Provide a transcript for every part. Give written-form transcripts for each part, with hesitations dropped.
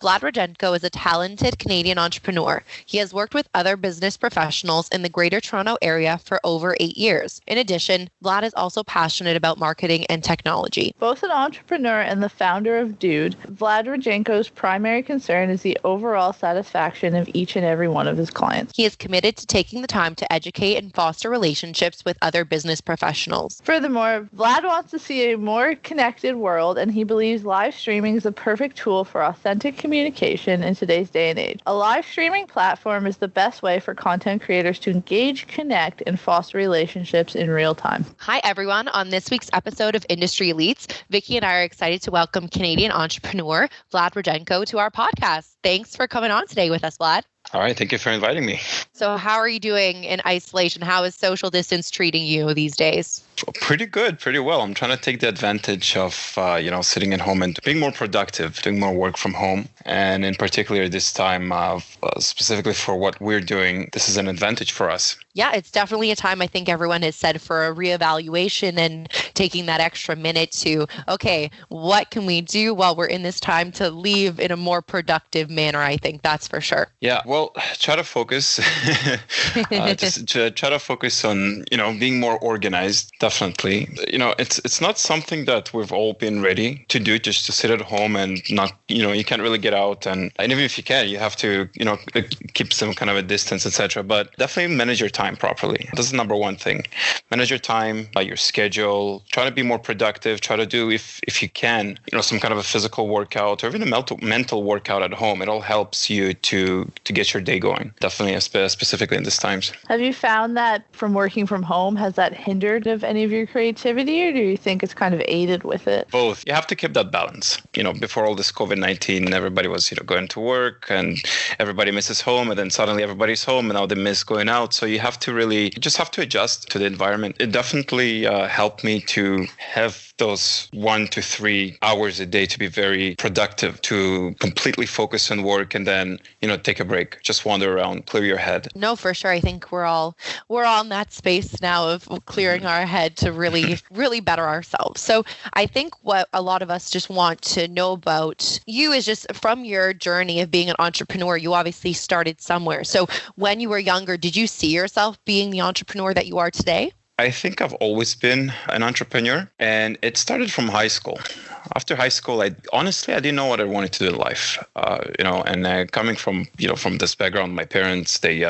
Vlad Rigenco is a talented Canadian entrepreneur. He has worked with other business professionals in the Greater Toronto area for over 8 years. In addition, Vlad is also passionate about marketing and technology. Both an entrepreneur and the founder of Dude, Vlad Rigenco's primary concern is the overall satisfaction of each and every one of his clients. He is committed to taking the time to educate and foster relationships with other business professionals. Furthermore, Vlad wants to see a more connected world, and he believes live streaming is a perfect tool for authentic communication in today's day and age. A live streaming platform is the best way for content creators to engage, connect, and foster relationships in real time. Hi, everyone. On this week's episode of Industry Elites, Vicki and I are excited to welcome Canadian entrepreneur Vlad Rigenco to our podcast. Thanks for coming on today with us, Vlad. All right. Thank you for inviting me. So how are you doing in isolation? How is social distance treating you these days? Pretty good. Pretty well. I'm trying to take the advantage of, sitting at home and being more productive, doing more work from home. And in particular, this time, specifically for what we're doing, this is an advantage for us. Yeah, it's definitely a time I think everyone has said for a reevaluation and taking that extra minute to, okay, what can we do while we're in this time to leave in a more productive manner? I think that's for sure. Yeah, well, try to focus. Just try to focus on, being more organized. Definitely. It's not something that we've all been ready to do, just to sit at home and not, you can't really get out. And even if you can, you have to, keep some kind of a distance, etc. But definitely manage your time properly. That's the number one thing. Manage your time, your schedule. Try to be more productive. Try to do, if you can, some kind of a physical workout or even a mental workout at home. It all helps you to get your day going. Definitely, specifically in these times. Have you found that from working from home, has that hindered of any of your creativity, or do you think it's kind of aided with it? Both. You have to keep that balance. Before all this COVID-19, everybody was, going to work and everybody misses home, and then suddenly everybody's home and now they miss going out. So you have to have to adjust to the environment. It definitely helped me to have those 1 to 3 hours a day to be very productive, to completely focus on work and then, take a break, just wander around, clear your head. No, for sure. I think we're all in that space now of clearing our head to really, really better ourselves. So I think what a lot of us just want to know about you is just from your journey of being an entrepreneur, you obviously started somewhere. So when you were younger, did you see yourself being the entrepreneur that you are today? I think I've always been an entrepreneur, and it started from high school. After high school, I didn't know what I wanted to do in life, and coming from this background, my parents, they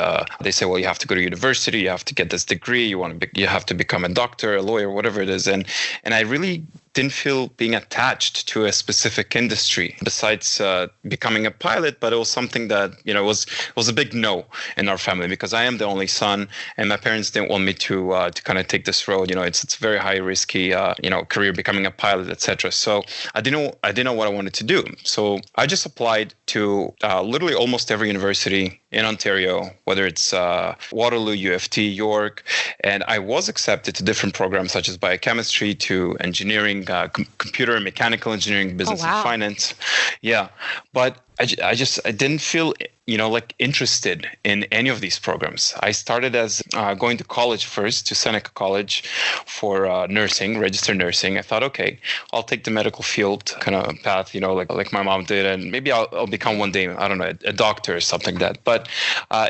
say, well, you have to go to university, you have to get this degree, you have to become a doctor, a lawyer, whatever it is. And I really didn't feel being attached to a specific industry besides becoming a pilot, but it was something that, was a big no in our family because I am the only son and my parents didn't want me to kind of take this road. It's very high risky, career, becoming a pilot, etc. So I didn't know what I wanted to do. So I just applied to literally almost every university in Ontario, whether it's Waterloo, UFT, York, and I was accepted to different programs such as biochemistry, to engineering, computer and mechanical engineering, business and finance. Yeah, but I didn't feel interested in any of these programs. I started as going to college first, to Seneca College for nursing, registered nursing. I thought, okay, I'll take the medical field kind of path, like my mom did, and maybe I'll become one day, I don't know, a doctor or something like that. But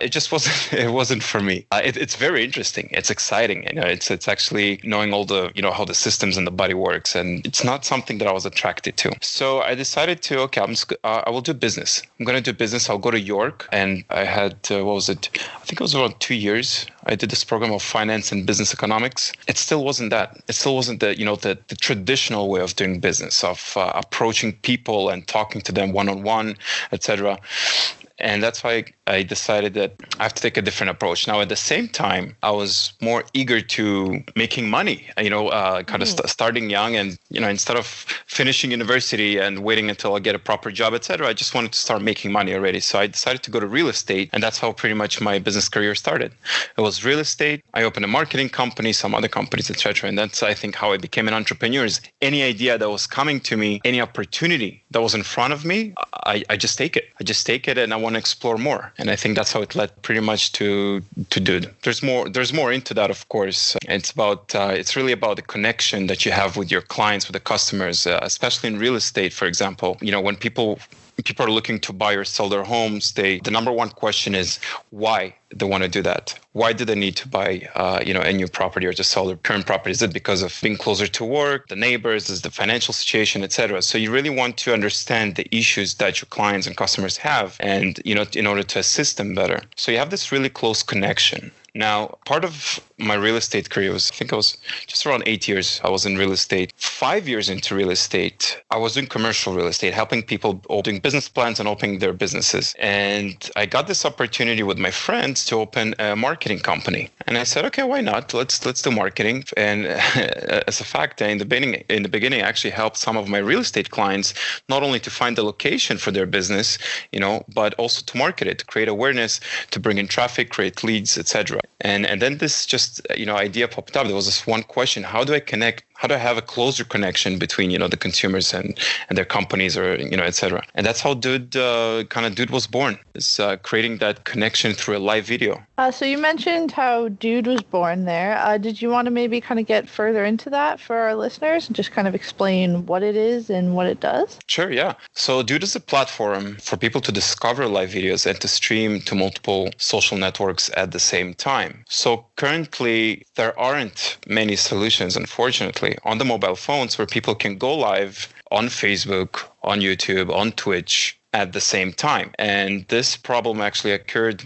it just wasn't for me. It's very interesting. It's exciting. It's actually knowing all the, how the systems in the body works, and it's not something that I was attracted to. So I decided to, okay, I will do business. I'm going to do business. I'll go to York. And I had, I think it was around 2 years. I did this program of finance and business economics. It still wasn't that. It still wasn't the traditional way of doing business, of approaching people and talking to them one-on-one, etc. And that's why I decided that I have to take a different approach. Now, at the same time, I was more eager to making money, starting young. And, instead of finishing university and waiting until I get a proper job, et cetera, I just wanted to start making money already. So I decided to go to real estate. And that's how pretty much my business career started. It was real estate. I opened a marketing company, some other companies, et cetera. And that's, I think, how I became an entrepreneur. Is any idea that was coming to me, any opportunity that was in front of me, I just take it. I just take it and I want to explore more. And I think that's how it led pretty much to Dude. There's more into that, of course. It's really about the connection that you have with your clients, with the customers, especially in real estate, for example. When people people are looking to buy or sell their homes, the number one question is why they want to do that. Why do they need to buy, a new property or to sell their current property? Is it because of being closer to work, the neighbors, is the financial situation, etc.? So you really want to understand the issues that your clients and customers have, and in order to assist them better. So you have this really close connection. Now, part of my real estate career was, I think I was just around 8 years. I was in real estate. 5 years into real estate, I was doing commercial real estate, helping people doing business plans and opening their businesses. And I got this opportunity with my friends to open a marketing company. And I said, okay, why not? Let's do marketing. And as a fact, in the beginning, I actually helped some of my real estate clients not only to find the location for their business, but also to market it, to create awareness, to bring in traffic, create leads, etc. And then this just idea popped up. There was this one question: how do I connect? How do I have a closer connection between the consumers and their companies, or etc. And that's how Dude was born. Is creating that connection through a live video. So you mentioned how Dude was born there. Did you want to maybe kind of get further into that for our listeners and just kind of explain what it is and what it does? Sure, yeah. So Dude is a platform for people to discover live videos and to stream to multiple social networks at the same time. So currently, there aren't many solutions, unfortunately, on the mobile phones where people can go live on Facebook, on YouTube, on Twitch at the same time. And this problem actually occurred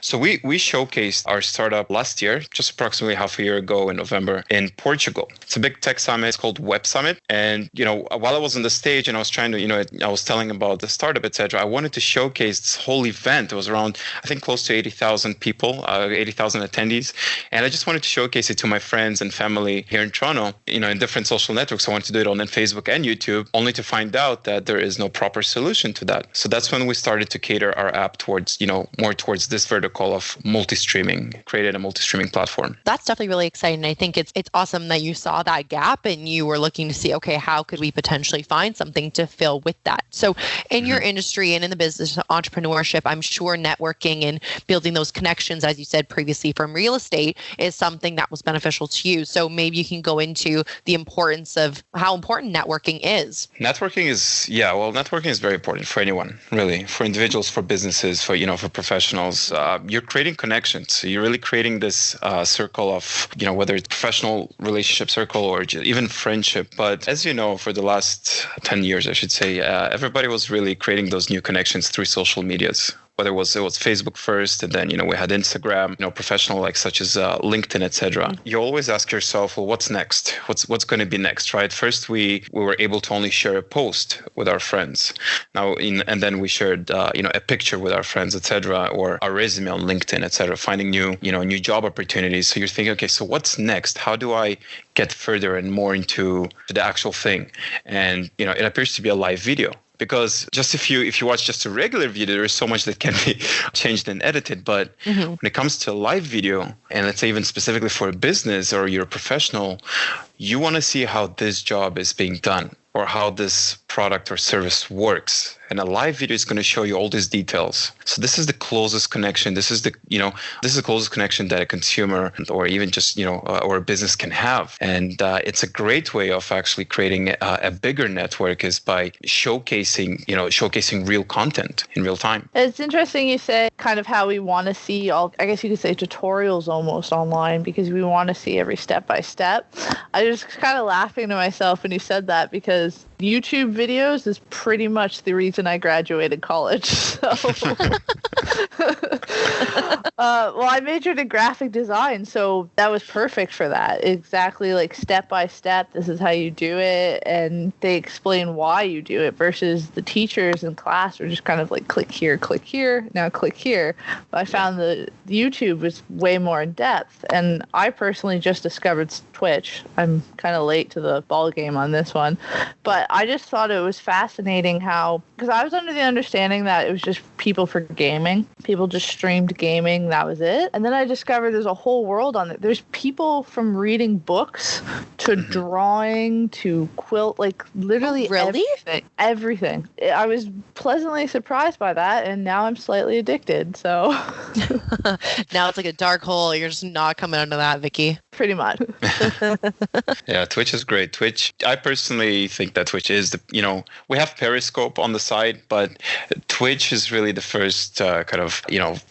so we showcased our startup last year, just approximately half a year ago in November, in Portugal. It's a big tech summit. It's called Web Summit. And, while I was on the stage and I was trying to, I was telling about the startup, etc., I wanted to showcase this whole event. It was around, I think, close to 80,000 people, 80,000 attendees. And I just wanted to showcase it to my friends and family here in Toronto, in different social networks. I wanted to do it on Facebook and YouTube, only to find out that there is no proper solution to that. So that's when we started to cater our app towards, more towards this vertical of multi-streaming, created a multi-streaming platform. That's definitely really exciting. I think it's awesome that you saw that gap and you were looking to see, okay, how could we potentially find something to fill with that? So in your industry and in the business entrepreneurship, I'm sure networking and building those connections, as you said previously from real estate, is something that was beneficial to you. So maybe you can go into the importance of how important networking is. Networking is very important for anyone. Really, for individuals, for businesses, for professionals. You're creating connections. So you're really creating this circle of, whether it's professional relationship circle or even friendship. But as you know, for the last 10 years, I should say, everybody was really creating those new connections through social medias. Whether it was Facebook first, and then we had Instagram, professional such as LinkedIn, etc. You always ask yourself, well, what's next? What's going to be next, right? First, we were able to only share a post with our friends. Now, and then we shared a picture with our friends, etc., or our resume on LinkedIn, etc. Finding new job opportunities. So you're thinking, okay, so what's next? How do I get further and more into the actual thing? And it appears to be a live video. Because just if you watch just a regular video, there is so much that can be changed and edited. But when it comes to a live video, and let's say even specifically for a business or you're a professional, you want to see how this job is being done or how this product or service works. And a live video is going to show you all these details. So this is the closest connection. This is the closest connection that a consumer or even just, or a business can have. And it's a great way of actually creating a bigger network is by showcasing real content in real time. It's interesting you say kind of how we want to see I guess you could say tutorials almost online, because we want to see every step by step. I was kind of laughing to myself when you said that, because YouTube videos is pretty much the reason I graduated college. So, I majored in graphic design, so that was perfect for that. Exactly, like step by step, this is how you do it, and they explain why you do it, versus the teachers in class are just kind of like click here, now click here. But I found the YouTube was way more in depth, and I personally just discovered Twitch. I'm kind of late to the ball game on this one, but I just thought it was fascinating how, because I was under the understanding that it was just people for gaming. People just streamed gaming, that was it. And then I discovered there's a whole world on it. There's people from reading books to drawing to quilt, like literally everything. I was pleasantly surprised by that, and now I'm slightly addicted. So Now it's like a dark hole. You're just not coming out of that, Vicki. Pretty much. Yeah, Twitch is great. Twitch, I personally think that Twitch is we have Periscope on the side, but Twitch is really the first kind of,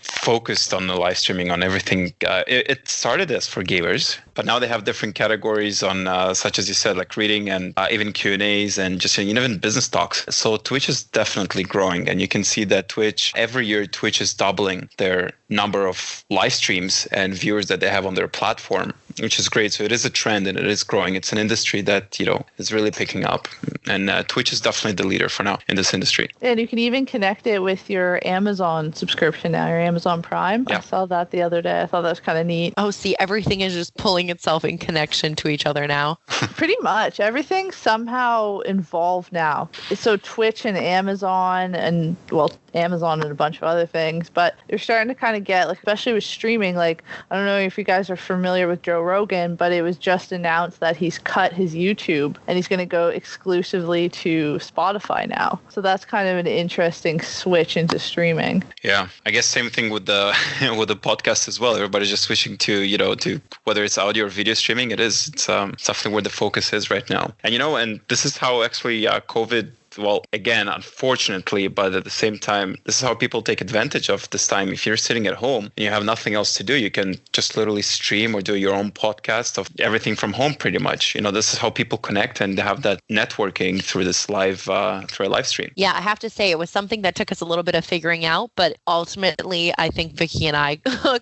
focused on the live streaming on everything. It started as for gamers, but now they have different categories on, such as you said, like reading and even Q&As and just, even business talks. So Twitch is definitely growing, and you can see that every year Twitch is doubling their number of live streams and viewers that they have on their platform, which is great. So it is a trend and it is growing. It's an industry that, is really picking up. And Twitch is definitely the leader for now in this industry. And you can even connect it with your Amazon subscription now, your Amazon Prime. Yeah. I saw that the other day. I thought that was kind of neat. Oh, see, everything is just pulling itself in connection to each other now. Pretty much. Everything's somehow involved now. So Twitch and Amazon and, Amazon and a bunch of other things, but you're starting to kind of get, like, especially with streaming, like, I don't know if you guys are familiar with Joe Rogan, but it was just announced that he's cut his YouTube and he's going to go exclusively to Spotify now. So that's kind of an interesting switch into streaming. Yeah, I guess same thing with the with the podcast as well. Everybody's just switching to whether it's audio or video streaming. It's definitely where the focus is right now. And and this is how actually COVID. Well, again, unfortunately, but at the same time, this is how people take advantage of this time. If you're sitting at home and you have nothing else to do, you can just literally stream or do your own podcast of everything from home, pretty much. This is how people connect and have that networking through this through a live stream. Yeah, I have to say it was something that took us a little bit of figuring out, but ultimately, I think Vicki and I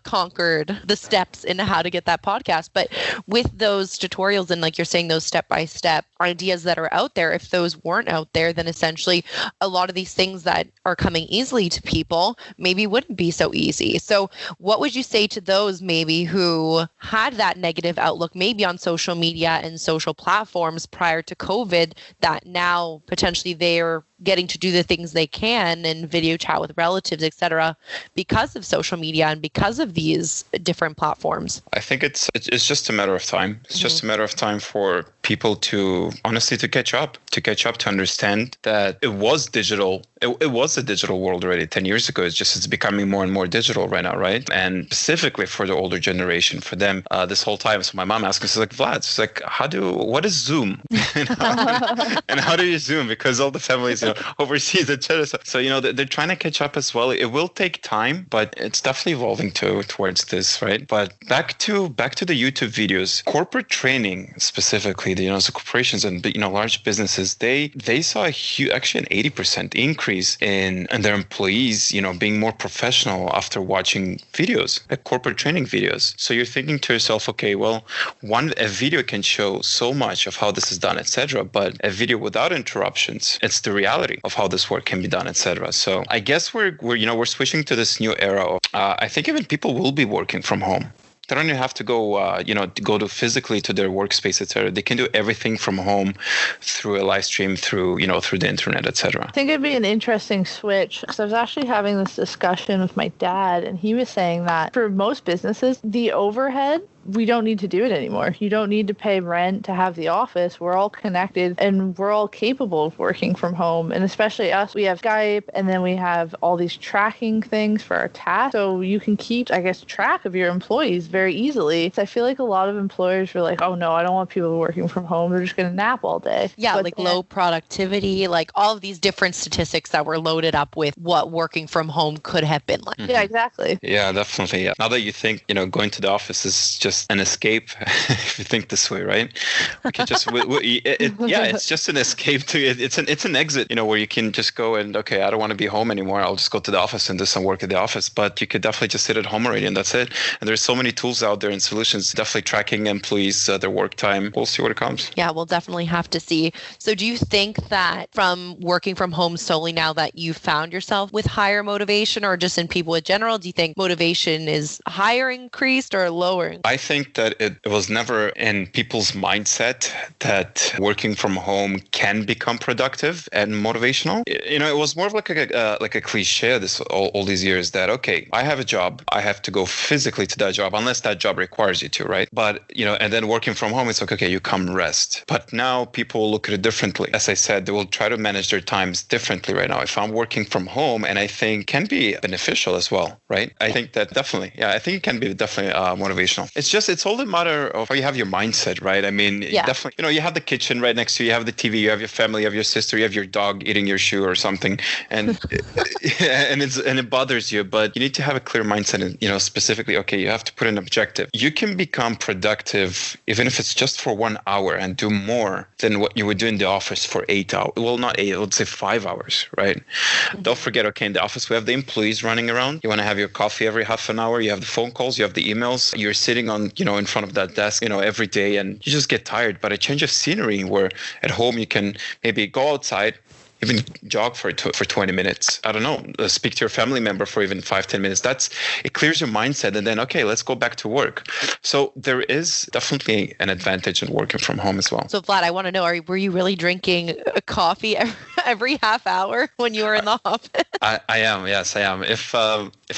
conquered the steps into how to get that podcast. But with those tutorials and, like you're saying, those step-by-step ideas that are out there, if those weren't out there, then essentially a lot of these things that are coming easily to people maybe wouldn't be so easy. So what would you say to those maybe who had that negative outlook maybe on social media and social platforms prior to COVID, that now potentially they're getting to do the things they can and video chat with relatives, etc., because of social media and because of these different platforms? I think it's just a matter of time. It's just a matter of time for people to honestly to catch up, to understand that it was digital. It was a digital world already 10 years ago. It's becoming more and more digital right now, right? And specifically for the older generation, for them, this whole time. So my mom asked me, she's like, Vlad, she's like, what is Zoom? And how do you Zoom? Because all the families, overseas, etc. So, they're trying to catch up as well. It will take time, but it's definitely evolving towards this, right? But back to the YouTube videos, corporate training specifically, so corporations and large businesses, they saw actually an 80% increase in their employees, being more professional after watching videos, like corporate training videos. So you're thinking to yourself, okay, well, a video can show so much of how this is done, etc. But a video without interruptions, it's the reality of how this work can be done, etc. So I guess we're switching to this new era. I think even people will be working from home. They don't even have to go, go to physically to their workspace, etc. They can do everything from home through a live stream, through the internet, etc. I think it'd be an interesting switch, because I was actually having this discussion with my dad, and he was saying that for most businesses, the overhead, we don't need to do it anymore. You don't need to pay rent to have the office. We're all connected and we're all capable of working from home. And especially us, we have Skype, and then we have all these tracking things for our tasks. So you can keep, track of your employees very easily. So I feel like a lot of employers are like, oh no, I don't want people working from home. They're just going to nap all day. Yeah, but low productivity, like all of these different statistics that were loaded up with what working from home could have been like. Mm-hmm. Yeah, exactly. Yeah, definitely. Yeah. Now that you think, going to the office is just an escape, if you think this way, right? We can just, it's just an escape to it. It's an exit, where you can just go and, okay, I don't want to be home anymore. I'll just go to the office and do some work at the office. But you could definitely just sit at home already, and that's it. And there's so many tools out there and solutions, definitely tracking employees, their work time. We'll see what it comes. Yeah, we'll definitely have to see. So do you think that from working from home solely now that you found yourself with higher motivation, or just in people in general, do you think motivation is higher increased or lower? I think that it was never in people's mindset that working from home can become productive and motivational. It was more of like a cliche all these years that, okay, I have a job, I have to go physically to that job unless that job requires you to, right? But, and then working from home, it's like, okay, you come rest. But now people look at it differently. As I said, they will try to manage their times differently right now. If I'm working from home, and I think can be beneficial as well, right? I think that definitely, I think it can be definitely motivational. It's all a matter of how you have your mindset, right? I mean, definitely, you have the kitchen right next to you, you have the TV, you have your family, you have your sister, you have your dog eating your shoe or something, and it bothers you, but you need to have a clear mindset and, specifically, okay, you have to put an objective. You can become productive even if it's just for 1 hour and do more than what you would do in the office for 8 hours. Well, not 8, I would say 5 hours, right? Mm-hmm. Don't forget, okay, in the office, we have the employees running around. You want to have your coffee every half an hour. You have the phone calls, you have the emails. You're sitting on, in front of that desk, every day, and you just get tired. But a change of scenery where at home you can maybe go outside, even jog for 20 minutes. I don't know, speak to your family member for even 5-10 minutes. It clears your mindset, and then, okay, let's go back to work. So there is definitely an advantage in working from home as well. So Vlad, I want to know, were you really drinking coffee every half hour when you were in the office? I am. Yes, I am. If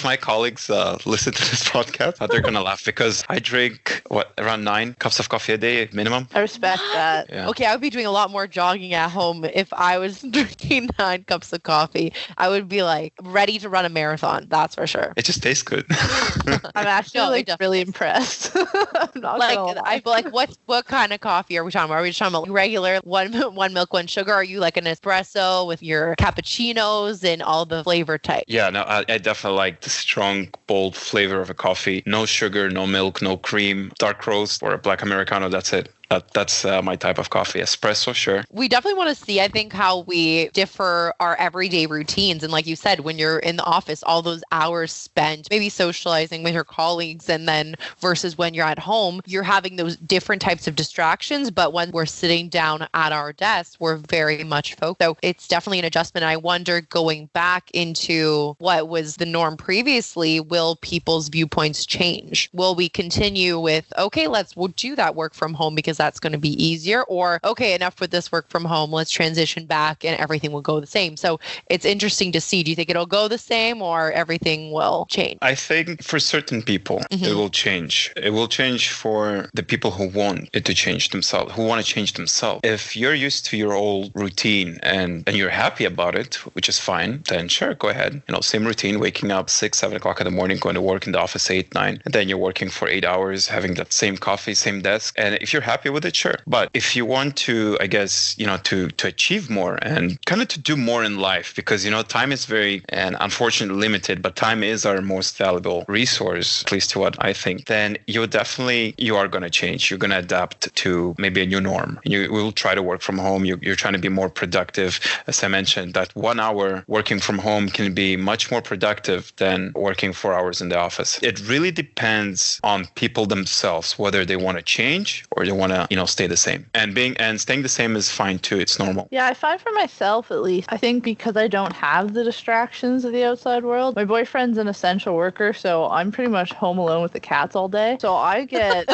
my colleagues listen to this podcast, they're going to laugh because I drink, around 9 cups of coffee a day minimum. I respect that. Yeah. Okay, I would be doing a lot more jogging at home if I was drinking 9 cups of coffee. I would be like ready to run a marathon. That's for sure. It just tastes good. I'm actually really impressed. I'm not what kind of coffee are we talking about? Are we just talking about regular one milk, one sugar? Are you like an espresso with your cappuccinos and all the flavor type? Yeah, no, I definitely like the strong, bold flavor of a coffee. No sugar, no milk, no cream, dark roast or a black Americano. That's it. That's my type of coffee. Espresso, sure. We definitely want to see, I think, how we differ our everyday routines. And like you said, when you're in the office, all those hours spent maybe socializing with your colleagues, and then versus when you're at home, you're having those different types of distractions. But when we're sitting down at our desk, we're very much focused. So it's definitely an adjustment. I wonder, going back into what was the norm previously, will people's viewpoints change? Will we continue with, okay, we'll do that work from home because that's going to be easier, or okay, enough with this work from home, let's transition back and everything will go the same? So it's interesting to see. Do you think it'll go the same or everything will change? I think for certain people, it will change. It will change for the people who want it to change themselves, who want to change themselves. If you're used to your old routine and you're happy about it, which is fine, then sure, go ahead. Same routine, waking up 6-7 o'clock in the morning, going to work in the office 8-9, and then you're working for 8 hours, having that same coffee, same desk. And if you're happy with it, sure. But if you want to, I guess, to achieve more and kind of to do more in life, because, time is very, and unfortunately limited, but time is our most valuable resource, at least to what I think, then you are going to change. You're going to adapt to maybe a new norm. You will try to work from home. You're trying to be more productive. As I mentioned, that 1 hour working from home can be much more productive than working 4 hours in the office. It really depends on people themselves, whether they want to change or they want to, stay the same. And staying the same is fine too. It's normal. Yeah, I find for myself, at least, I think because I don't have the distractions of the outside world, my boyfriend's an essential worker, so I'm pretty much home alone with the cats all day. So I get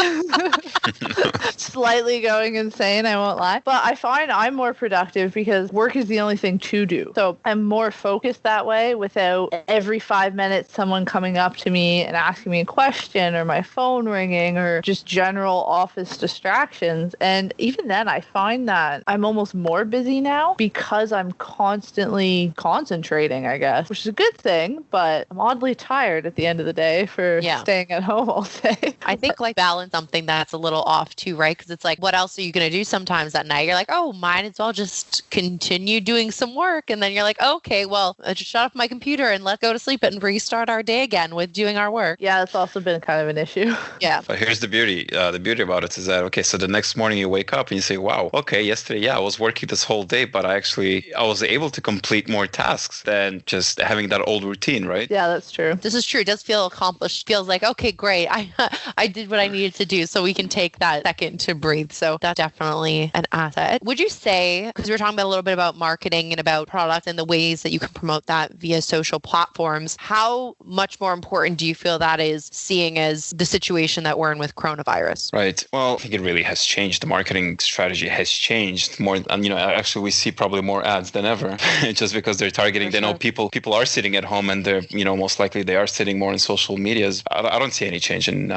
slightly going insane, I won't lie. But I find I'm more productive because work is the only thing to do. So I'm more focused that way without every 5 minutes someone coming up to me and asking me a question, or my phone ringing, or just general office distractions. And even then, I find that I'm almost more busy now because I'm constantly concentrating, I guess, which is a good thing, but I'm oddly tired at the end of the day for staying at home all day. I think balance something that's a little off too, right? Because it's like, what else are you going to do sometimes at night? You're like, oh, might as well just continue doing some work. And then you're like, okay, well, I just shut off my computer and let's go to sleep and restart our day again with doing our work. Yeah, that's also been kind of an issue. Yeah. But here's the beauty. The beauty about it is that, okay, so the next morning you wake up and you say, wow, okay, yesterday, I was working this whole day, but I was able to complete more tasks than just having that old routine, right? Yeah, that's true. This is true. It does feel accomplished. Feels like, okay, great. I did what I needed to do. So we can take that second to breathe. So that's definitely an asset. Would you say, because we were talking about a little bit about marketing and about product and the ways that you can promote that via social platforms, how much more important do you feel that is, seeing as the situation that we're in with coronavirus? Right. Well, I think it really has changed. The marketing strategy has changed more. And, actually we see probably more ads than ever just because they're targeting, they know people are sitting at home and they're, most likely they are sitting more in social medias. I don't see any change in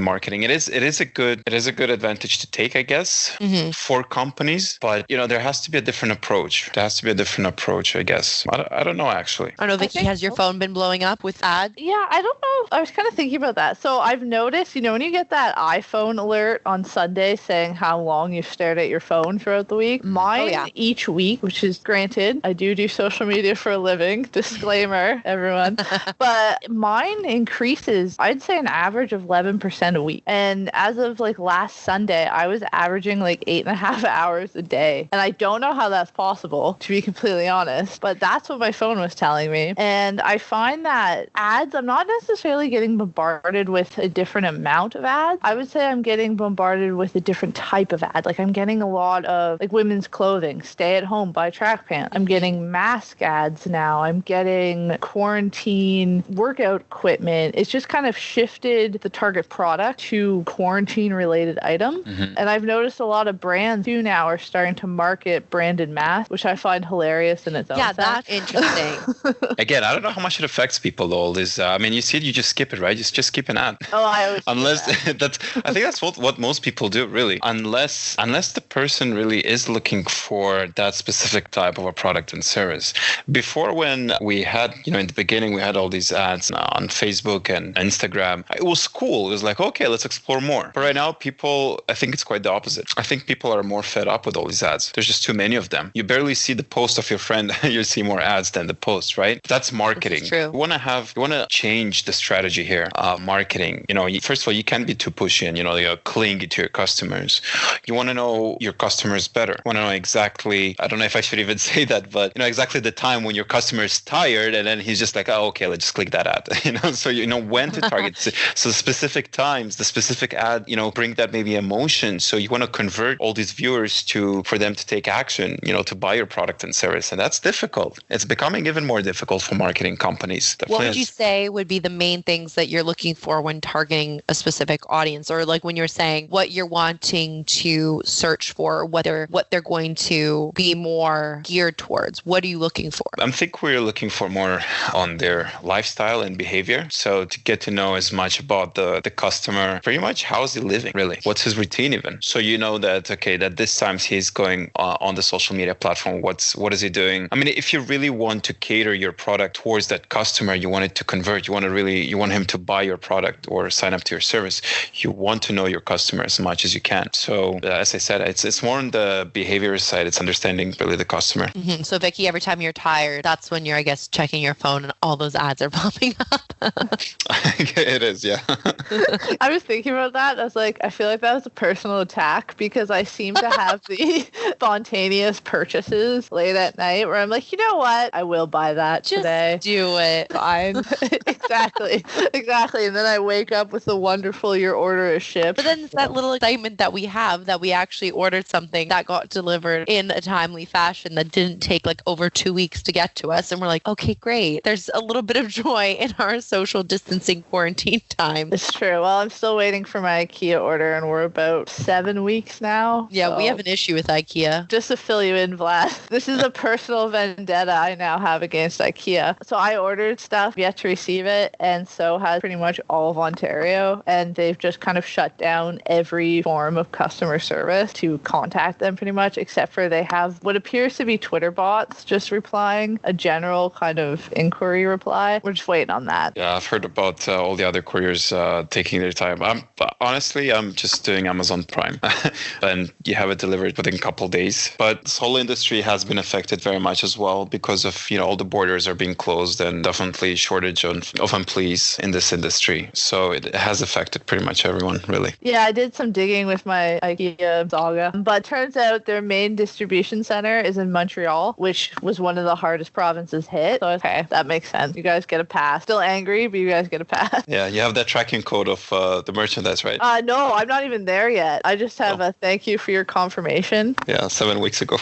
marketing. It is a good advantage to take, I guess, for companies, but there has to be a different approach. I guess. I don't know, actually. I don't know, Vicki, has your phone been blowing up with ads? Yeah, I don't know. I was kind of thinking about that. So I've noticed, when you get that iPhone alert on Sunday saying how long you've stared at your phone throughout the week, mine each week, which is granted, I do social media for a living, disclaimer, everyone, but mine increases, I'd say an average of 11% a week. And as of last Sunday, I was averaging 8.5 hours a day. And I don't know how that's possible, to be completely honest, but that's what my phone was telling me. And I find that ads, I'm not necessarily getting bombarded with a different amount of ads. I would say I'm getting bombarded with a different type of ad. I'm getting a lot of women's clothing, stay at home, buy track pants. I'm getting mask ads now. I'm getting quarantine workout equipment. It's just kind of shifted the target product to quarantine related items. And I've noticed a lot of brands too now are starting to market branded masks, which I find hilarious in its own sense. That's interesting. Again, I don't know how much it affects people though. You see it, you just skip it, right? Just skip an ad. Oh, I always unless I think that's what most people do, really. Unless the person really is looking for that specific type of a product and service. Before, when we had, in the beginning, we had all these ads on Facebook and Instagram. It was cool. It was okay, let's explore more. But right now, people, I think it's quite the opposite. I think people are more fed up with all these ads. There's just too many of them. You barely see the post of your friend. You see more ads than the post, right? That's marketing. That's true. You want to change the strategy here. Marketing. First of all, you can't be too pushy and you're clingy to your customers. You want to know your customers better. You want to know exactly, I don't know if I should even say that, but exactly the time when your customer is tired and then he's just oh, okay, let's just click that ad. So you know when to target. So specific times, the specific ad, bring that maybe emotion. So you want to convert all these viewers for them to take action, to buy your product and service. And that's difficult. It's becoming even more difficult for marketing companies. What would you say would be the main things that you're looking for when targeting a specific audience, or when you're saying what you're wanting to search for, what they're going to be more geared towards? What are you looking for? I think we're looking for more on their lifestyle and behavior. So to get to know as much about the customer, pretty much how's he living, really? What's his routine even? So that, okay, that this time he's going on the social media platform. What is he doing? If you really want to cater your product towards that customer, you want it to convert. You want him to buy your product or sign up to your service. You want to know your customer as much as you can. So as I said, it's more on the behavior side. It's understanding really the customer. So Vicki, every time you're tired, that's when you're, I guess, checking your phone and all those ads are popping up. It is, yeah. I was thinking about that. I was I feel like that was a personal attack because I seem to have the spontaneous purchases late at night where I'm you know what? I will buy that today. Do it. Fine. Exactly. And then I wake up with the wonderful, your order is shipped. But then it's that little excitement that we have that we actually ordered something that got delivered in a timely fashion that didn't take over 2 weeks to get to us. And we're okay, great. There's a little bit of joy in our social distancing quarantine time. It's true. Well, I'm still waiting for my IKEA order and we're about 7 weeks now. Yeah, we have an issue with IKEA. Just to fill you in, Vlad, this is a personal vendetta I now have against IKEA. So I ordered stuff, yet to receive it, and so has pretty much all of Ontario, and they've just kind of shut down every form of customer service to contact them pretty much, except for they have what appears to be Twitter bots just replying a general kind of inquiry reply. We're just waiting on that. Yeah, I've heard about all the other couriers taking their time. Honestly, I'm just doing Amazon Prime and you have it delivered within a couple of days. But this whole industry has been affected very much as well because of, all the borders are being closed and definitely shortage of employees in this industry. So it has affected pretty much everyone, really. Yeah, I did some digging with my IKEA saga, but turns out their main distribution center is in Montreal, which was one of the hardest provinces hit. So, okay, that makes sense. You guys get a pass. Still angry, but you guys get a pass. Yeah, you have that tracking code of the merchandise, right? No, No, I'm not even there yet. I just have a thank you for your confirmation. Yeah, 7 weeks ago.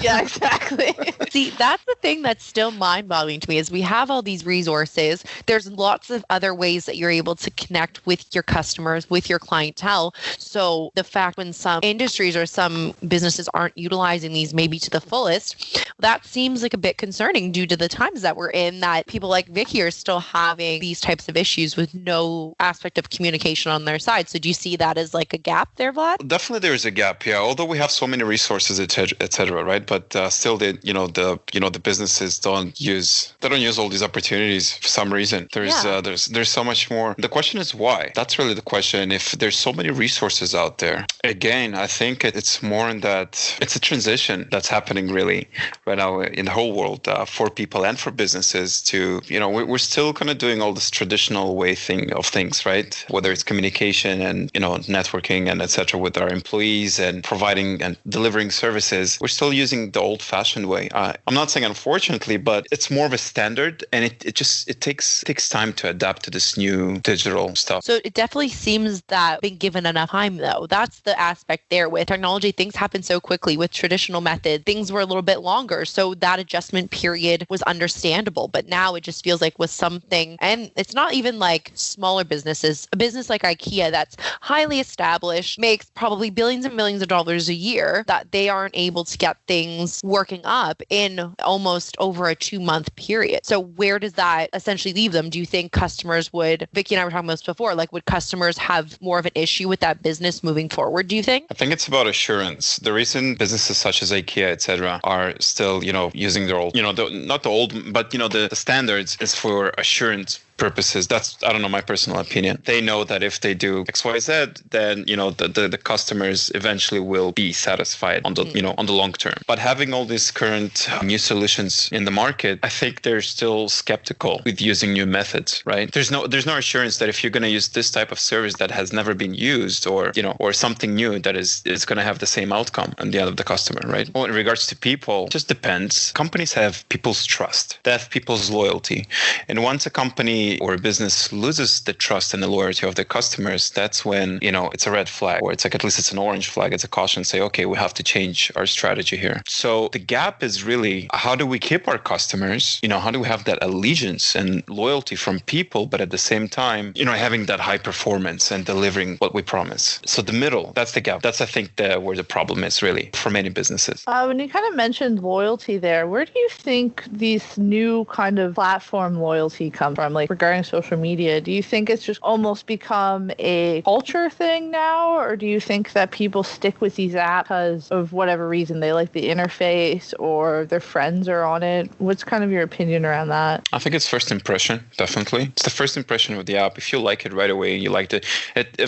Yeah, exactly. See, that's the thing that's still mind-boggling to me is we have all these resources. There's lots of other ways that you're able to connect with your customers, with your clientele. So the fact when some industries or some businesses aren't utilizing these maybe to the fullest, that seems like a bit concerning due to the times that we're in, that people like Vicki are still having these types of issues with no aspect of communication on their side. So do you see that as like a gap there, Vlad? Definitely there is a gap, yeah. Although we have so many resources, et cetera, right? But still, the businesses don't use all these opportunities for some reason. There's so much more. The question is why? That's really the question. If there's so many resources out there, again, I think it's more in that it's a transition that's happening really right now in the whole world for people and for businesses to, we're still kind of doing all this traditional way of things, right? Whether it's communication and, networking and et cetera with our employees and providing and delivering services, we're still using the old fashioned way. I'm not saying unfortunately, but it's more of a standard, and it takes time to adapt to this new digital stuff. So it definitely seems that being given enough time, though, that's the aspect there. With technology, things happen so quickly. With traditional method, things were a little bit longer. So that adjustment period was understandable. But now it just feels like with something, and it's not even like smaller businesses, a business like IKEA that's highly established, makes probably billions and millions of dollars a year, that they aren't able to get things working up in almost over a 2-month period. So where does that essentially leave them? Do you think customers would, Vicki and I were talking about this before, like would customers have more of an issue with that business moving forward, do you think? I think it's about assurance. The reason businesses such as IKEA, et cetera, are still, using their old, not the old, but, the standards is for assurance purposes. That's, I don't know, my personal opinion. They know that if they do XYZ, then, the customers eventually will be satisfied on the, on the long term. But having all these current new solutions in the market, I think they're still skeptical with using new methods, right? There's no assurance that if you're going to use this type of service that has never been used or something new that is going to have the same outcome on the end of the customer, right? Well, in regards to people, it just depends. Companies have people's trust. They have people's loyalty. And once a company or a business loses the trust and the loyalty of their customers, that's when, it's a red flag, or it's like, at least it's an orange flag. It's a caution, say, okay, we have to change our strategy here. So the gap is really, how do we keep our customers? How do we have that allegiance and loyalty from people, but at the same time, having that high performance and delivering what we promise? So the middle, that's the gap. That's, I think, where the problem is really for many businesses. When you kind of mentioned loyalty there, where do you think these new kind of platform loyalty come from? Like regarding social media, do you think it's just almost become a culture thing now? Or do you think that people stick with these apps because of whatever reason? They like the interface or their friends are on it? What's kind of your opinion around that? I think it's first impression, definitely. It's the first impression of the app. If you like it right away, you liked it.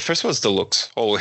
First of all, it's the looks. Oh,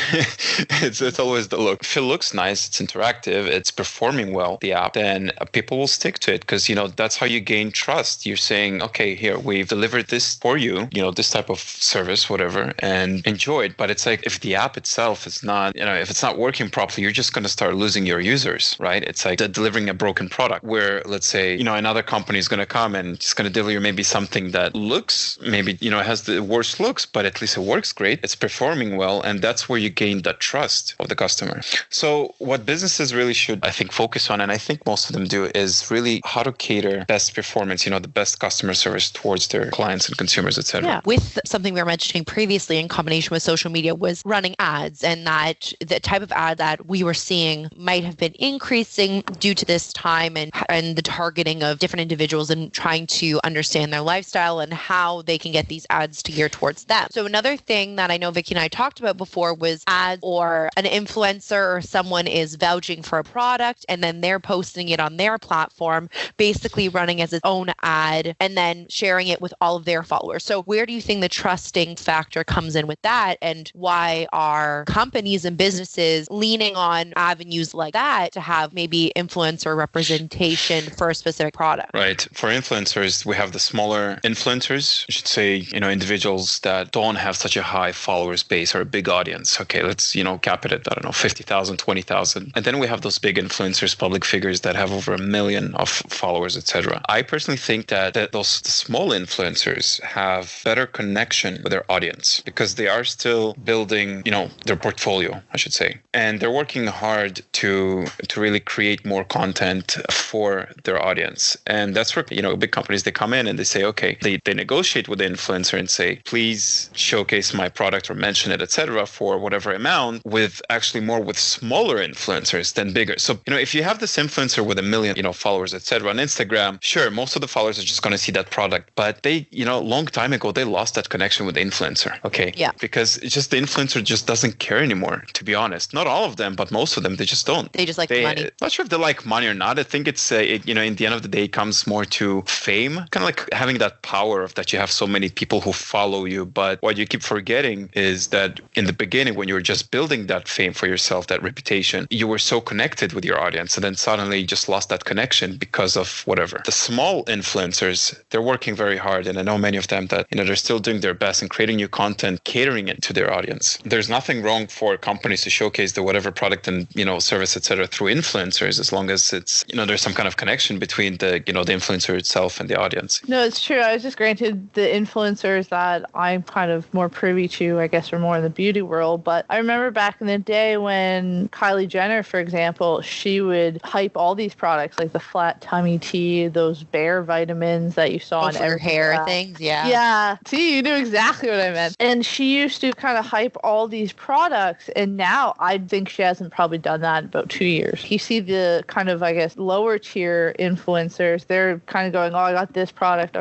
it's always the look. If it looks nice, it's interactive, it's performing well, the app, then people will stick to it because, that's how you gain trust. You're saying, okay, here, we've delivered this for you, this type of service, whatever, and enjoy it. But it's like, if the app itself is not, if it's not working properly, you're just going to start losing your users, right? It's like delivering a broken product where, let's say, another company is going to come and it's going to deliver maybe something that looks, maybe, has the worst looks, but at least it works great. It's performing well. And that's where you gain that trust of the customer. So what businesses really should, I think, focus on, and I think most of them do, is really how to cater best performance, the best customer service towards their clients and consumers, et cetera. Yeah, with something we were mentioning previously in combination with social media was running ads, and that the type of ad that we were seeing might have been increasing due to this time and the targeting of different individuals and trying to understand their lifestyle and how they can get these ads to gear towards them. So another thing that I know Vicki and I talked about before was ads, or an influencer or someone is vouching for a product and then they're posting it on their platform, basically running as its own ad and then sharing it with all of their followers. So where do you think the trusting factor comes in with that, and why are companies and businesses leaning on avenues like that to have maybe influencer representation for a specific product? Right. For influencers, we have the smaller influencers, I should say, individuals that don't have such a high followers base or a big audience. Okay, let's, cap it at, 50,000, 20,000. And then we have those big influencers, public figures that have over 1 million of followers, etc. I personally think that those small influencers influencers have better connection with their audience because they are still building, their portfolio, I should say. And they're working hard to really create more content for their audience. And that's where, big companies, they come in and they say, okay, they negotiate with the influencer and say, please showcase my product or mention it, etc., for whatever amount, with actually more with smaller influencers than bigger. So, if you have this influencer with 1 million, followers, etc., on Instagram, sure, most of the followers are just going to see that product. But they, long time ago, they lost that connection with the influencer. Okay. Yeah. Because it's just the influencer just doesn't care anymore, to be honest. Not all of them, but most of them, they just don't. They just like money. Not sure if they like money or not. I think it's, in the end of the day, it comes more to fame, kind of like having that power of that you have so many people who follow you. But what you keep forgetting is that in the beginning, when you were just building that fame for yourself, that reputation, you were so connected with your audience, and then suddenly you just lost that connection because of whatever. The small influencers, they're working very hard, and I know many of them that, they're still doing their best and creating new content, catering it to their audience. There's nothing wrong for companies to showcase the whatever product and, service, etc., through influencers, as long as it's, there's some kind of connection between the, the influencer itself and the audience. No, it's true. I was just granted the influencers that I'm kind of more privy to, I guess, are more in the beauty world. But I remember back in the day when Kylie Jenner, for example, she would hype all these products like the flat tummy tea, those Bare vitamins that you saw on every hair things. Yeah. Yeah. See, you knew exactly what I meant. And she used to kind of hype all these products. And now I think she hasn't probably done that in about 2 years. You see the kind of, I guess, lower tier influencers, they're kind of going, oh, I got this product,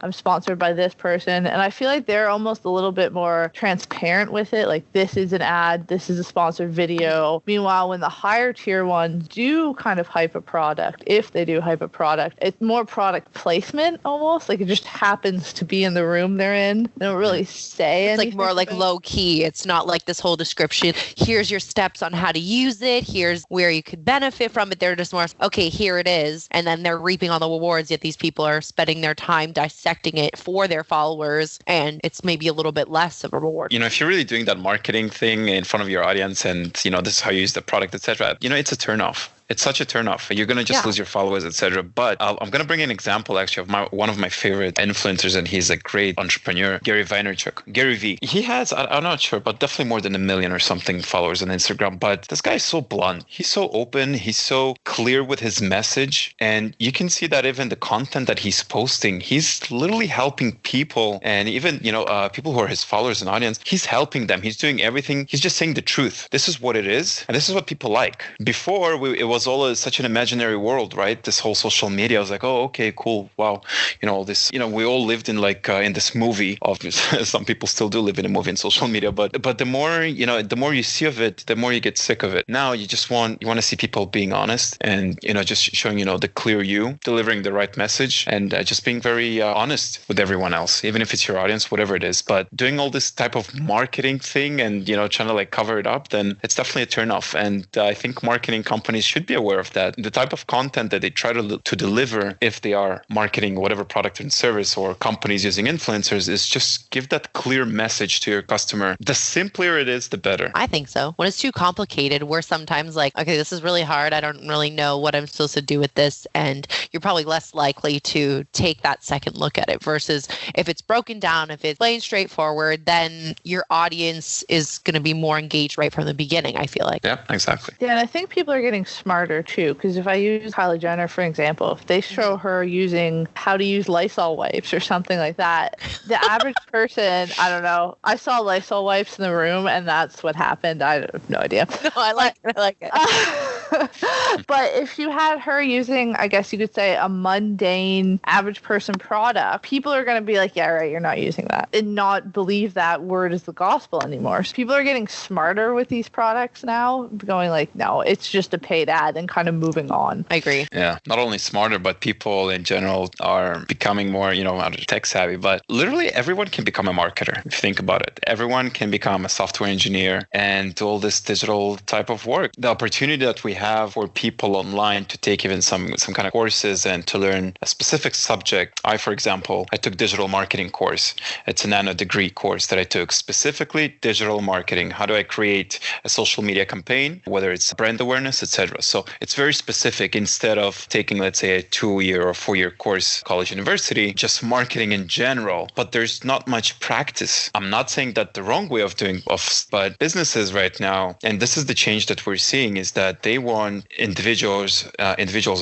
I'm sponsored by this person. And I feel like they're almost a little bit more transparent with it. Like, this is an ad, this is a sponsored video. Meanwhile, when the higher tier ones do kind of hype a product, if they do hype a product, it's more product placement almost. Like, it just happens to be in the room they're in. They don't really say anything. It's like more like low key. It's not like this whole description. Here's your steps on how to use it. Here's where you could benefit from it. They're just more, okay, here it is. And then they're reaping all the rewards, yet these people are spending their time dissecting it for their followers. And it's maybe a little bit less of a reward. If you're really doing that marketing thing in front of your audience and, this is how you use the product, etc., it's a turnoff. It's such a turnoff. You're going to just lose your followers, etc. But I'm going to bring an example, actually, of one of my favorite influencers, and he's a great entrepreneur, Gary Vaynerchuk, Gary V. He has, I'm not sure, but definitely more than 1 million or something followers on Instagram. But this guy is so blunt. He's so open. He's so clear with his message. And you can see that even the content that he's posting, he's literally helping people. And even, people who are his followers and audience, he's helping them. He's doing everything. He's just saying the truth. This is what it is. And this is what people like. Before, it was all such an imaginary world, right? This whole social media, I was like, oh, okay, cool, wow, this, we all lived in in this movie. Obviously, some people still do live in a movie in social media, but the more you see of it, the more you get sick of it. Now you want to see people being honest and just showing the clear you, delivering the right message, and just being very honest with everyone else, even if it's your audience, whatever it is. But doing all this type of marketing thing and trying to cover it up, then it's definitely a turnoff. And I think marketing companies should be aware of that. The type of content that they try to deliver, if they are marketing whatever product and service, or companies using influencers, is just give that clear message to your customer. The simpler it is, the better. I think so. When it's too complicated, we're sometimes like, okay, this is really hard. I don't really know what I'm supposed to do with this. And you're probably less likely to take that second look at it, versus if it's broken down, if it's plain straightforward, then your audience is going to be more engaged right from the beginning, I feel like. Yeah, exactly. Yeah, and I think people are getting smarter too, because if I use Kylie Jenner, for example, if they show her using how to use Lysol wipes or something like that, the average person, I don't know, I saw Lysol wipes in the room and that's what happened. I have no idea. No, I like it. But if you had her using, I guess you could say, a mundane average person product, people are going to be like, yeah, right, you're not using that, and not believe that word is the gospel anymore. So people are getting smarter with these products now, going like, no, it's just a paid ad, and kind of moving on. I agree. Yeah, not only smarter, but people in general are becoming more, tech savvy. But literally everyone can become a marketer, if you think about it. Everyone can become a software engineer and do all this digital type of work. The opportunity that we have have for people online to take even some kind of courses and to learn a specific subject. For example, I took digital marketing course. It's a nano degree course that I took, specifically digital marketing. How do I create a social media campaign, whether it's brand awareness, etc. So it's very specific. Instead of taking, let's say, a 2-year or 4-year course, college, university, just marketing in general, but there's not much practice. I'm not saying that the wrong way of doing, but businesses right now, and this is the change that we're seeing, is that they want individuals,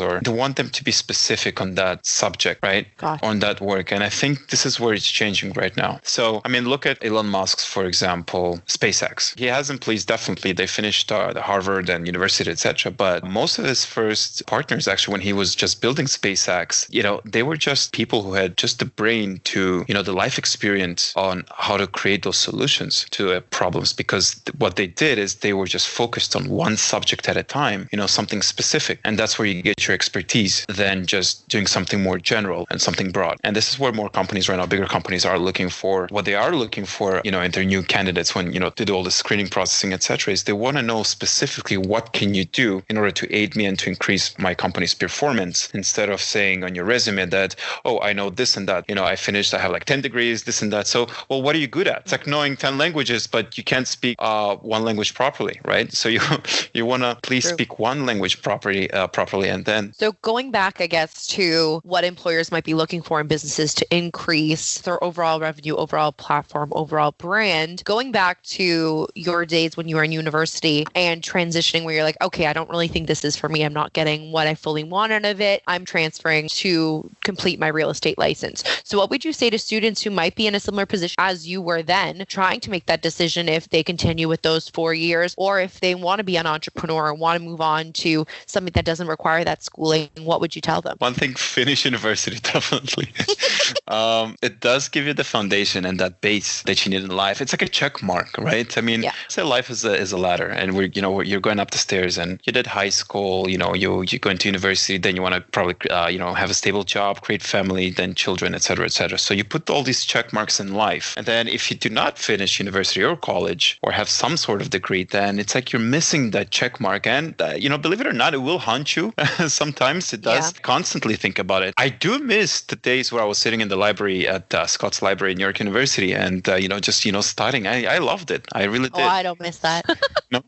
or they want them to be specific on that subject, right? On that work. And I think this is where it's changing right now. So, I mean, look at Elon Musk's, for example, SpaceX. He has employees, definitely. They finished the Harvard and university, etc. But most of his first partners, actually, when he was just building SpaceX, they were just people who had just the brain to, the life experience on how to create those solutions to problems. Because what they did is they were just focused on one subject at a time, something specific. And that's where you get your expertise than just doing something more general and something broad. And this is where more companies right now, bigger companies, are looking for. What they are looking for, in their new candidates when, they do all the screening processing, etc., is they want to know specifically what can you do in order to aid me and to increase my company's performance, instead of saying on your resume that, oh, I know this and that, I have like 10 degrees, this and that. So, well, what are you good at? It's like knowing 10 languages, but you can't speak one language properly, right? So you want to please speak one language properly, and then. So going back, I guess, to what employers might be looking for in businesses to increase their overall revenue, overall platform, overall brand, going back to your days when you were in university and transitioning where you're like, okay, I don't really think this is for me. I'm not getting what I fully want out of it. I'm transferring to complete my real estate license. So what would you say to students who might be in a similar position as you were then, trying to make that decision if they continue with those 4 years, or if they want to be an entrepreneur or want to move on to something that doesn't require that schooling? What would you tell them? One thing, finish university, definitely. It does give you the foundation and that base that you need in life. It's like a check mark, right? I mean, say life is a ladder, and you're going up the stairs, and you did high school, you go into university, then you want to probably, have a stable job, create family, then children, et cetera, et cetera. So you put all these check marks in life. And then if you do not finish university or college or have some sort of degree, then it's like you're missing that check mark. And, believe it or not, it will haunt you. Sometimes it does. Constantly think about it. I do miss the days where I was sitting in the library at Scott's Library in New York University and, studying. I loved it. I really did. Oh, I don't miss that. No.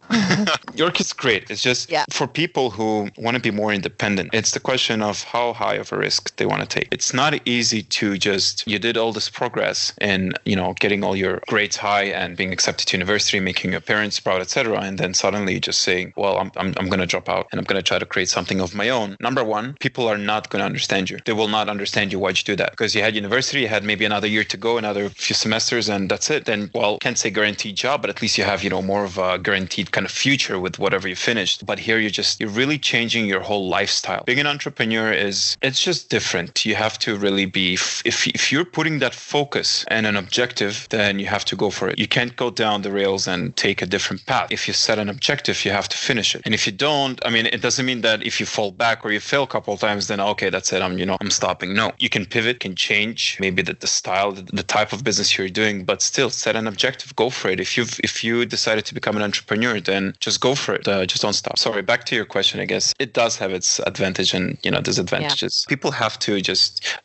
York is great. It's just for people who want to be more independent. It's the question of how high of a risk they want to take. It's not easy to you did all this progress in, getting all your grades high and being accepted to university, making your parents proud, etc. And then suddenly just saying, well, I'm going to drop out and I'm going to try to create something of my own. Number one, people are not going to understand you. They will not understand you. Why'd you do that? Because you had university, you had maybe another year to go, another few semesters, and that's it. Then, can't say guaranteed job, but at least you have, more of a guaranteed kind of future with whatever you finished. But here you're really changing your whole lifestyle. Being an entrepreneur it's just different. You have to really be, if you're putting that focus and an objective, then you have to go for it. You can't go down the rails and take a different path. If you set an objective, you have to finish it. And if you don't, it doesn't mean that if you fall back or you fail a couple of times, then okay, that's it. I'm stopping. No, you can pivot, can change maybe the style, the type of business you're doing, but still set an objective, go for it. If you decided to become an entrepreneur, then just go for it. Just don't stop. Sorry, back to your question. I guess it does have its advantage and disadvantages. People have to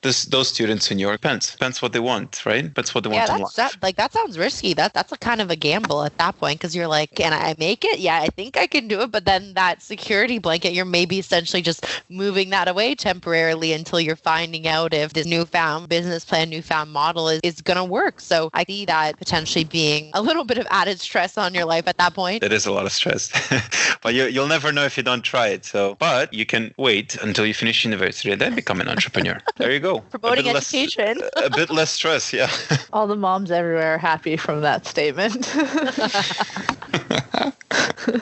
those students in New York depends what they want, right? That's what they want in life. That sounds risky. That's a kind of a gamble at that point, because you're like, can I make it? Yeah, I think I can do it. But then that security blanket, you're maybe essentially just moving that away temporarily until you're finding out if this newfound business plan, newfound model is going to work. So I see that potentially being a little bit of added stress on your life at that point. It is a lot of stress, but you'll never know if you don't try it. So, but you can wait until you finish university and then become an entrepreneur. There you go. Promoting education. A bit less stress, yeah. All the moms everywhere are happy from that statement.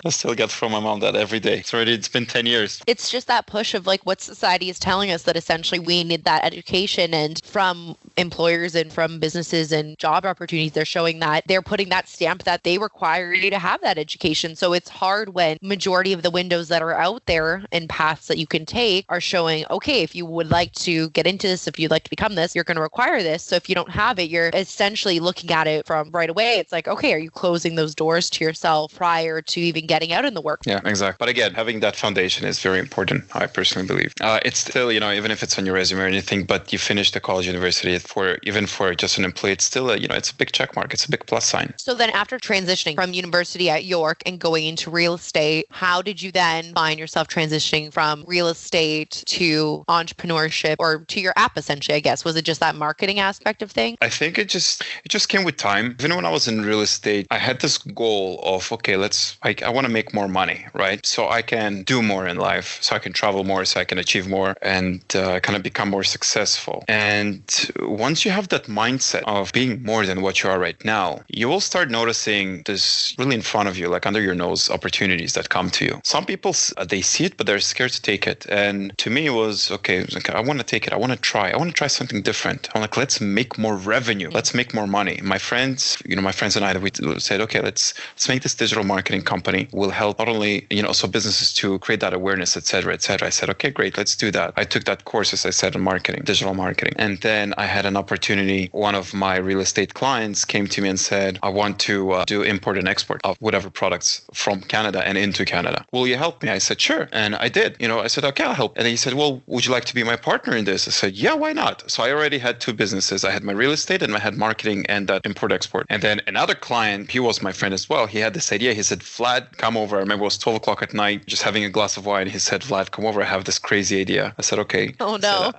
I still get from my mom that every day. It's been 10 years. It's just that push of like what society is telling us, that essentially we need that education. And from employers and from businesses and job opportunities, they're showing that they're putting that stamp that they require you to have that education. So it's hard when majority of the windows that are out there and paths that you can take are showing, okay, if you would like to get into this, if you'd like to become this, you're going to require this. So if you don't have it, you're essentially looking at it from right away. It's like, okay, are you closing those doors to yourself prior to even getting out in the work? Yeah, exactly. But again, having that foundation is very important, I personally believe. It's still, even if it's on your resume or anything, but you finished the college, university, even for just an employee, it's still, it's a big check mark. It's a big plus sign. So then after transitioning from university at York and going into real estate, how did you then find yourself transitioning from real estate to entrepreneurship or to your app, essentially, I guess? Was it just that marketing aspect of things? I think it just came with time. Even when I was in real estate, I had this goal of, okay, I want to make more money, right? So I can do more in life, so I can travel more, so I can achieve more and kind of become more successful. And once you have that mindset of being more than what you are right now, you will start noticing this really in front of you, like under your nose, opportunities that come to you. Some people, they see it, but they're scared to take it. And to me, it was, okay, I want to take it. I want to try something different. I'm like, let's make more revenue. Let's make more money. My friends and I, we said, okay, let's make this digital marketing company. We'll help not only, so businesses to create that awareness, et cetera, et cetera. I said, okay, great, let's do that. I took that course, as I said, in marketing, digital marketing. And then I had an opportunity. One of my real estate clients came to me and said, I want to do import and export of whatever products from Canada and into Canada. Will you help me? I said, sure. And I did. I said, okay, I'll help. And then he said, well, would you like to be my partner in this? I said, yeah, why not? So I already had two businesses. I had my real estate and I had marketing and that import export. And then another client, he was my friend as well. He had this idea. He said, Vlad, come over. I remember it was 12 o'clock at night, just having a glass of wine. He said, Vlad, come over. I have this crazy idea. I said, okay. Oh, no.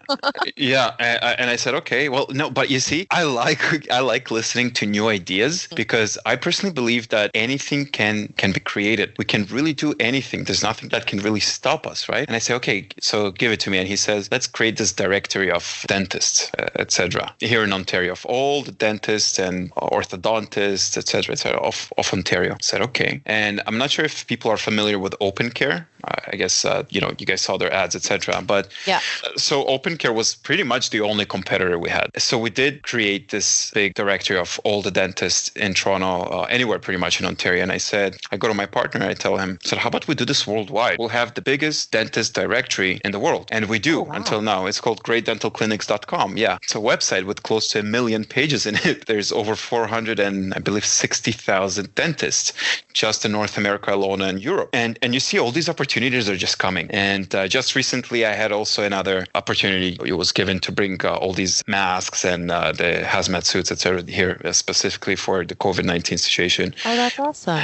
Yeah. And I said, okay, well, no, but you see, I like listening to new ideas because I personally believe that anything can be created. We can really do anything. There's nothing that can really stop us, right? And I say, okay, so give it to me. And he says, let's create this directory of dentists, etc. here in Ontario, of all the dentists and orthodontists, etc., of Ontario. I said, okay. And I'm not sure if people are familiar with Open Care. I guess, you guys saw their ads, etc. But yeah. So Open Care was pretty much the only competitor we had. So we did create this big directory of all the dentists in Toronto, anywhere pretty much in Ontario. And I go to my partner, I tell him, how about we do this worldwide? We'll have the biggest dentist directory in the world. And we do until now. It's called greatdentalclinics.com. Yeah. It's a website with close to 1 million pages in it. There's over 400 and I believe 60,000 dentists just in North America alone and Europe. And you see all these opportunities are just coming. And just recently, I had also another opportunity. It was given to bring all these masks and the hazmat suits, etc., here specifically for the COVID-19 situation. Oh, that's awesome.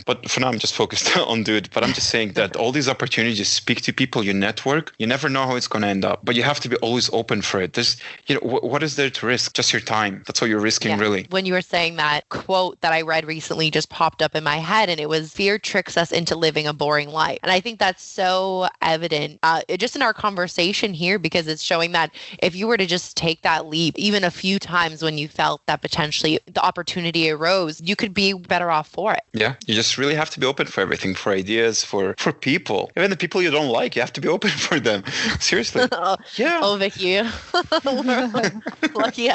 But for now, I'm just focused on Dude. But I'm just saying that all these opportunities, speak to people, you network. You never know how it's going to end up, but you have to be always open for it. There's, what is there to risk? Just your time. That's all you're risking, really. When you were saying that, quote that I read recently just popped up in my head, and it was, fear tricks us into living a boring life. And I think that's so evident just in our conversation here, because it's showing that if you were to just take that leap, even a few times when you felt that potentially the opportunity arose, you could be better off for it. Yeah, you just really have to be open for everything, for ideas, for people. Even the people you don't like, you have to be open for them. Seriously. Yeah. Oh, Vicki. Lucky.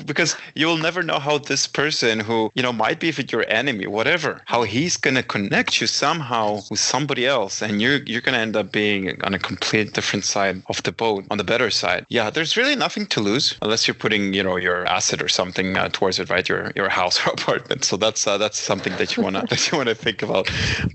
Because you will never know how this person who, might be your enemy, whatever, how he's going to connect you somehow with somebody else. And you're going to end up being on a complete different side of the boat, on the better side. Yeah, there's really nothing to lose unless you're putting, your asset or something towards it, right? Your house or apartment. So that's something that you want to think about.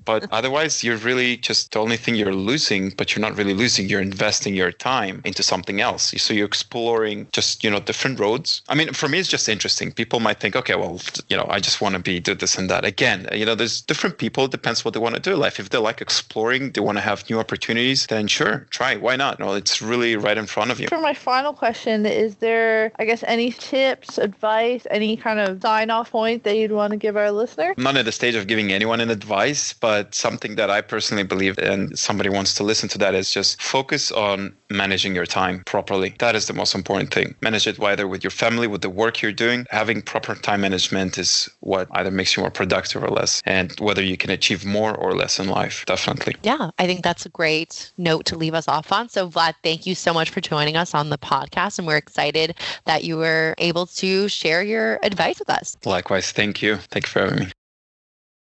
But otherwise, you're really just the only thing you're losing, but you're not really losing. You're investing your time into something else. So you're exploring just, different roads. I mean, for me, it's just interesting. People might think, okay, well, I just want to do this and that. Again, there's different people. It depends what they want to do in life. If they like exploring, they want to have new opportunities, then sure, try. Why not? No, it's really right in front of you. For my final question, is there, I guess, any tips, advice, any kind of sign-off point that you'd want to give our listener? I'm not at the stage of giving anyone an advice, but something that I personally believe, and somebody wants to listen to that, is just focus on managing your time properly. That is the most important thing. Manage it either with your family, with the work you're doing. Having proper time management is what either makes you more productive or less, and whether you can achieve more or less in life, definitely. Yeah, I think that's a great note to leave us off on. So Vlad, thank you so much for joining us on the podcast, and and we're excited that you were able to share your advice with us. Likewise. Thank you. Thank you for having me.